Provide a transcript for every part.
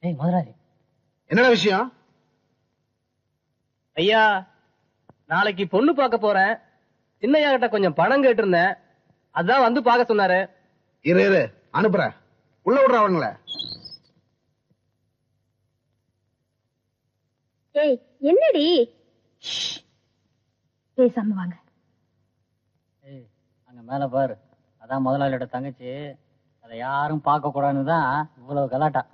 ஏய் முதலாளி, என்னடா விஷயம்? ஐயா, நாளைக்கு பொண்ணு பார்க்க போறேன். சின்னையா கிட்ட கொஞ்சம் பணம் கேட்டு இருந்தேன், அதான் வந்து பார்க்க சொன்னாரு. இரு அனுப்புறேன், உள்ள விடுற அவங்கள. ஏய் என்னடி பேசாம வாங்க. ஏய் அங்க மேல பாரு, அதான் முதலாளியோட தங்கச்சி. அதை யாரும் பார்க்க கூடாதுன்னு தான் இவ்வளவு கலாட்டா.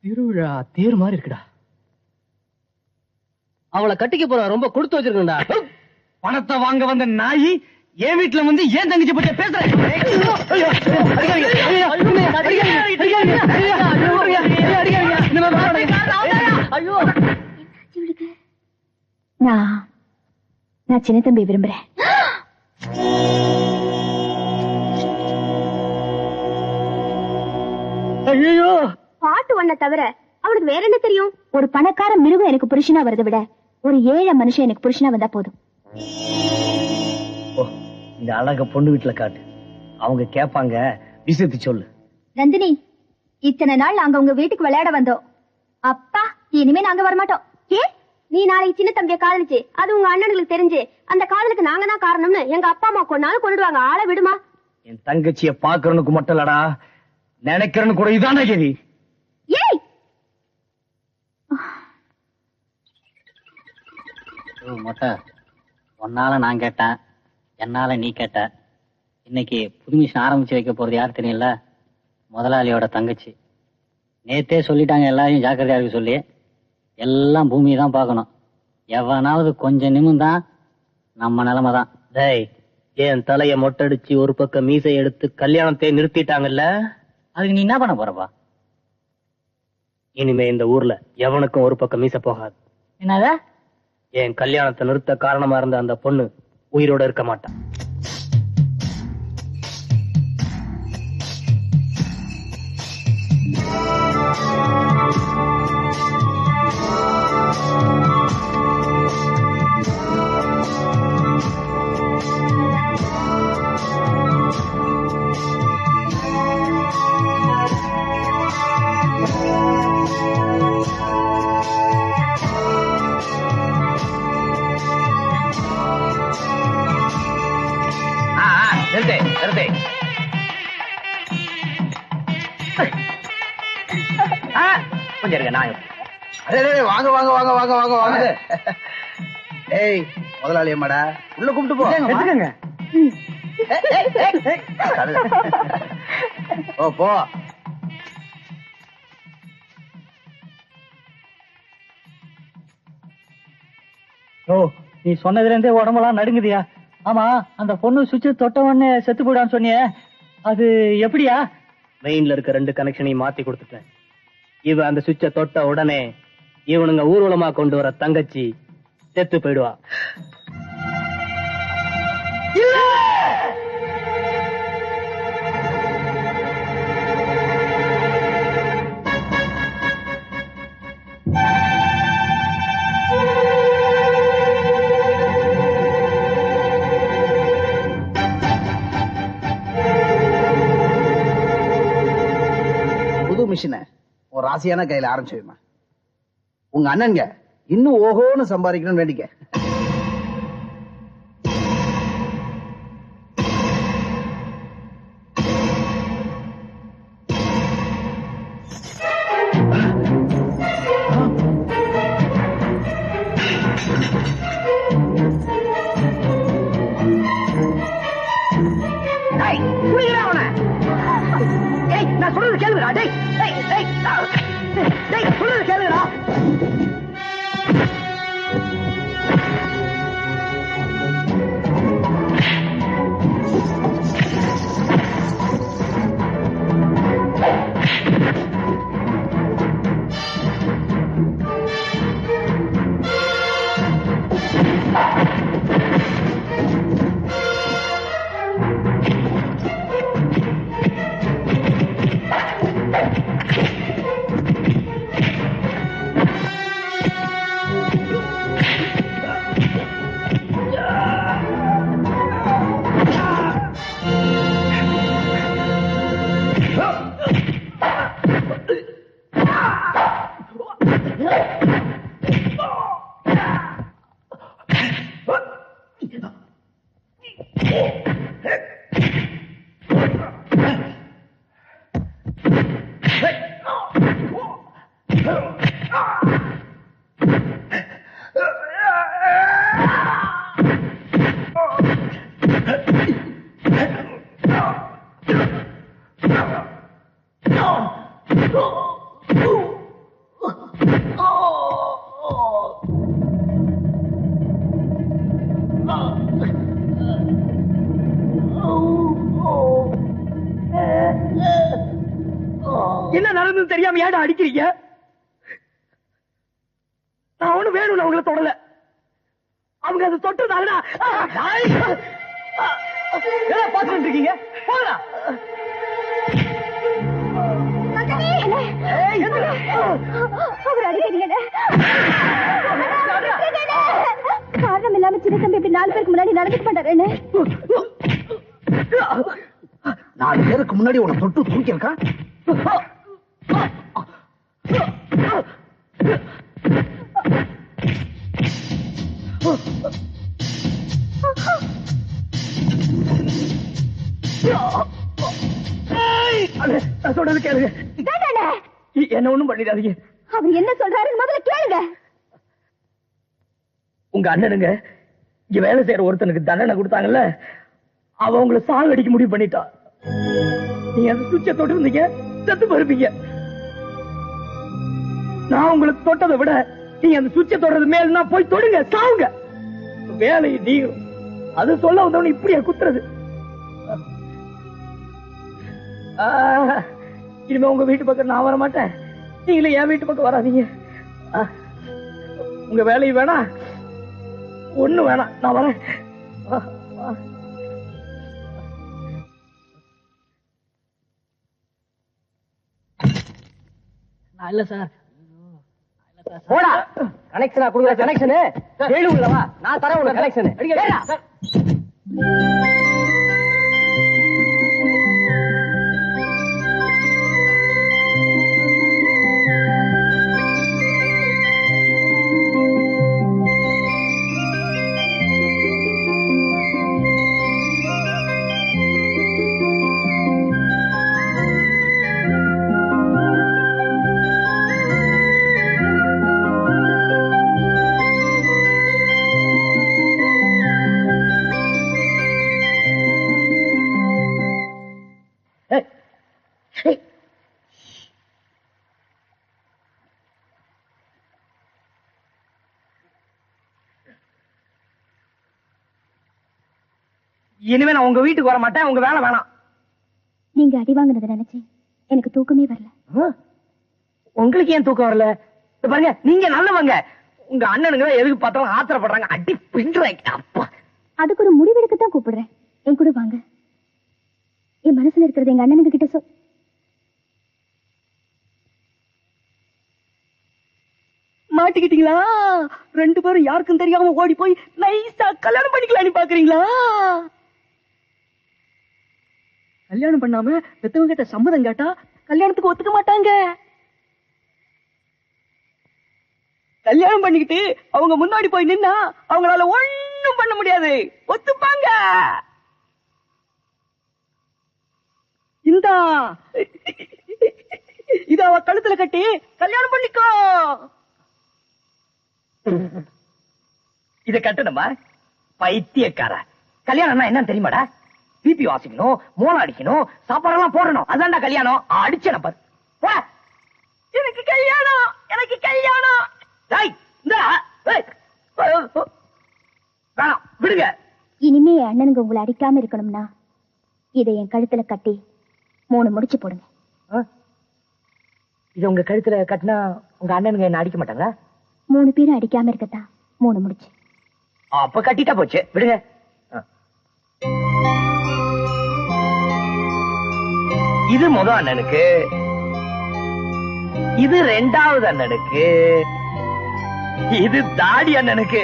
திருவிழா தேர் மாதிரி இருக்குடா. அவளை கட்டிக்க போற ரொம்ப கொடுத்து வச்சிருக்கா. பணத்தை வாங்க வந்த நாயி என் வீட்டுல வந்து ஏன் தங்கச்சி பத்தி நான் சின்ன தம்பி விரும்புறேன். ஐயோ, பாட்டு ஒன்ன தவிர அவனுக்கு வேற என்ன தெரியும்? ஒரு பணக்கார மிருகம் எனக்கு புருஷனா வரதை விட ஒரு ஏழை மனுஷன் எனக்கு புருஷனா வந்தா போதும். இந்த அழக பொண்ணு வீட்டுல காட்டு, அவங்க கேட்பாங்க, விஷயத்தை சொல்லு. நந்தினி, இத்தனை நாள் நாங்க உங்க வீட்டுக்கு விளையாட வந்தோம். அப்பா, இனிமே நாங்க வரமாட்டோம். ஏ, நீ நாளைக்கு சின்ன தம்பிய காதலிச்சு அது உங்க அண்ணனுக்கு தெரிஞ்சு அந்த காதலுக்கு நாங்க தான் காரணம்னு எங்க அப்பா அம்மா கொண்டாலும் கொண்டுடுவாங்க. ஆளை விடுமா? என் தங்கச்சிய பாக்குறனுக்கு மட்டும் இல்லடா, நினைக்கிறன்னு கூட இதான கேதி. ஏய், மொட்டை, உன்னால நான் கேட்டேன், என்னால நீ கேட்ட. இன்னைக்கு புது மிஷின் ஆரம்பிச்சு வைக்க போறது யாரு தெரியல? முதலாளியோட தங்கச்சி. நேத்தே சொல்லிட்டாங்க எல்லாரையும் ஜாக்கிரதையா இருக்கு சொல்லி. எல்லாம் பூமியை தான் பார்க்கணும். எவனாவது கொஞ்சம் நிமிந்தா நம்ம நிலைமை தான். டேய், என் தலைய மொட்டடிச்சு ஒரு பக்கம் மீசை எடுத்து கல்யாணத்தை நிறுத்திட்டாங்கல்ல, அதுக்கு நீ என்ன பண்ண போறப்பா? இனிமே இந்த ஊர்ல எவனுக்கும் ஒரு பக்கம் மீசை போகாது. என்னத? என் கல்யாணத்தை நிறுத்த காரணமா இருந்த அந்த பொண்ணு உயிரோட இருக்க மாட்டான். கொஞ்சம் இருங்க, நான் வாங்க வாங்க வாங்க வாங்க வாங்க வாங்க. ஏய் முதலாளி அம்மாடா, உள்ள கூப்பிட்டு போ. எடுத்துக்கங்க. ஓ போ. ஓ, நீ சொன்னதுல இருந்தே உடம்பெல்லாம் நடுங்குதியா? ஆமா, அந்த பொண்ணு சுவிட்ச் தொட்ட உடனே செத்து போயிடான்னு சொன்னியே, அது எப்படியா? மெயின்ல இருக்க 2 கனெக்ஷனையும் மாத்தி கொடுத்துட்டேன். இவ அந்த சுவிட்ச தொட்ட உடனே இவனுங்க ஊர்வலமா கொண்டு வர தங்கச்சி செத்து போயிடுவா. புது மிஷினை ஒரு ராசியான கையில ஆரம்பிச்சுமா. உங்க அண்ணன்க இன்னும் ஓஹோன்னு சம்பாதிக்கணும்னு வேண்டிக்க. நான் சொல்றது கேளுடா. சொல்றது கேளுடா. என்ன நடந்தது தெரியாம ஏடா அடிக்கிறீங்க? நான் ஒண்ணு வேணும்னு அவங்கள தொடல. அவங்க அதை தொட்டதாலடா. பாத்துட்டு இருக்கீங்க போடா. காரணம் இல்லாம சின்ன தம்பி இப்படி 4 பேருக்கு முன்னாடி நடந்துக்க மாட்டாருன்னு 4 பேருக்கு முன்னாடி உன தொட்டு தூக்கி இருக்கா? சொல்றது கேளுங்க. என்ன ஒண்ணும் பண்ணிடாதீங்க. அவர் என்ன சொல்றாருன்னு முதல்ல கேளுங்க. உங்க அண்ணனுங்க இங்க வேலை செய்யற ஒருத்தனுக்கு தண்டனை கொடுத்தாங்கல்ல, அவ உங்களை சாகடிக்க முடிவு பண்ணிட்டா. நீங்க அந்த சுவிட்சை தொட்டு இருந்தீங்க, செத்து போயிருப்பீங்க. நான் உங்களுக்கு தொட்டதை விட நீங்க அந்த சுவிட்சை தொடுறது மேல போய் தொடுங்க, சாவுங்க. வேலையை நீங்க அது சொல்ல வந்தவனு இப்படியா குத்துறது? இனிமே உங்க வீட்டு பக்கம் நான் வர மாட்டேன். நீங்களே என் வீட்டு பக்கம் வராதீங்க. உங்க வேலையை வேணா, ஒண்ணு வேணாம், நான் வரேன். இல்ல சார். போடா. கனெக்ஷனா கொடுக்குற கனெக்ஷனு கேளுங்களா? நான் தரேன் உனக்கு கனெக்ஷன். இனிமே நான் உங்க வீட்டுக்கு வர மாட்டேன். உங்க வேலை வேணாம். நீங்க அடி வாங்கினதை நினைச்சு எனக்கு தூக்கமே வரல. உங்களுக்கு ஏன் தூக்கம் வரல? பாருங்க, நீங்க நல்லவங்க. உங்க அண்ணனுங்க எதுக்கு பார்த்தாலும் ஆத்திரப்படுறாங்க. அடி பின்றாங்க. அப்பா, அதுக்கு ஒரு முடிவெடுக்கத்தான் கூப்பிடுறேன். என் கூட வாங்க. என் மனசுல இருக்கிறது எங்க அண்ணனுங்க கிட்ட மாட்டிக்கிட்டீங்களா? 2 பேரும் யாருக்கும் தெரியாம ஓடி போய் நைஸா கல்யாணம் பண்ணிக்கலாம்னு பாக்குறீங்களா? கல்யாணம் பண்ணாம பெத்தவங்க கிட்ட சம்மதம் கேட்டா கல்யாணத்துக்கு ஒத்துக்க மாட்டாங்க. கல்யாணம் பண்ணிக்கிட்டு அவங்க முன்னாடி போய் நின்னா அவங்களால ஒண்ணும் பண்ண முடியாது. ஒத்துப்பாங்க. இந்தா இத அவ கழுத்துல கட்டி கல்யாணம் பண்ணிக்கோ. இத கட்டணுமா? பைத்தியக்கார. கல்யாணம்னா என்ன தெரியுமாடா? பிபி வாசிக்கணும், மோளம் அடிக்கணும், சாப்பாடெல்லாம் போடணும். அதான்டா கல்யாணம். அடிச்சன பாரு. எனக்கு கல்யாணம், எனக்கு கல்யாணம். வேணாம், விடுங்க. இனிமே என் அண்ணனுங்க உங்களை அடிக்காம இருக்கணும்னா இதை என் கழுத்துல கட்டி 3 முடிச்சு போடுங்க. இது உங்க கழுத்துல கட்டினா உங்க அண்ணனுங்க என்ன அடிக்க மாட்டாங்க? 3 பேரும் அடிக்காம இருக்கத்தான் 3 முடிச்சு. அப்ப கட்டிட்டா போச்சு, விடுங்க. இது முத அண்ணனுக்கு, இது 2வது அண்ணனுக்கு, இது தாடி அண்ணனுக்கு.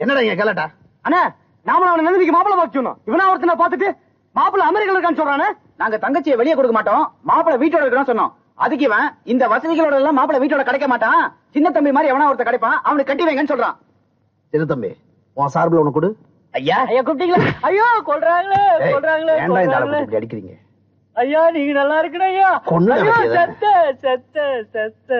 என்னடா இங்க கலட்டா? அண்ணா, நாம அவனை நந்தினிக்கு மாப்பிளை பார்க்கணும். இவனா ஒருத்தனை பார்த்துட்டு மாப்பிளை அமெரிக்கா இருக்கான்னு சொல்றானே. நாங்க தங்கச்சியை வெளியே கொடுக்க மாட்டோம், மாப்பிளை வீட்டோட இருக்கிறோம் சொன்னோம். அதுக்கு இவன் இந்த வசதிகளோட எல்லாம் மாப்பிளை வீட்டோட கிடைக்க மாட்டான், சின்ன தம்பி மாதிரி எவனா ஒருத்தர் கிடைப்பான், அவனுக்கு கட்டி வைங்கன்னு சொல்றான். சின்ன தம்பி, உன் சார்பில் உனக்கு கொடு. ஐயா, ஐயா கூப்பிட்டீங்களா? ஐயோ, கொல்றாங்களே, கொல்றாங்களே. ஏன்டா இந்த ஆளை இப்படி அடிக்கிறீங்க? ஐயா, நீங்க நல்லா இருக்கணும் ஐயா. கொன்னு செத்த செத்த செத்த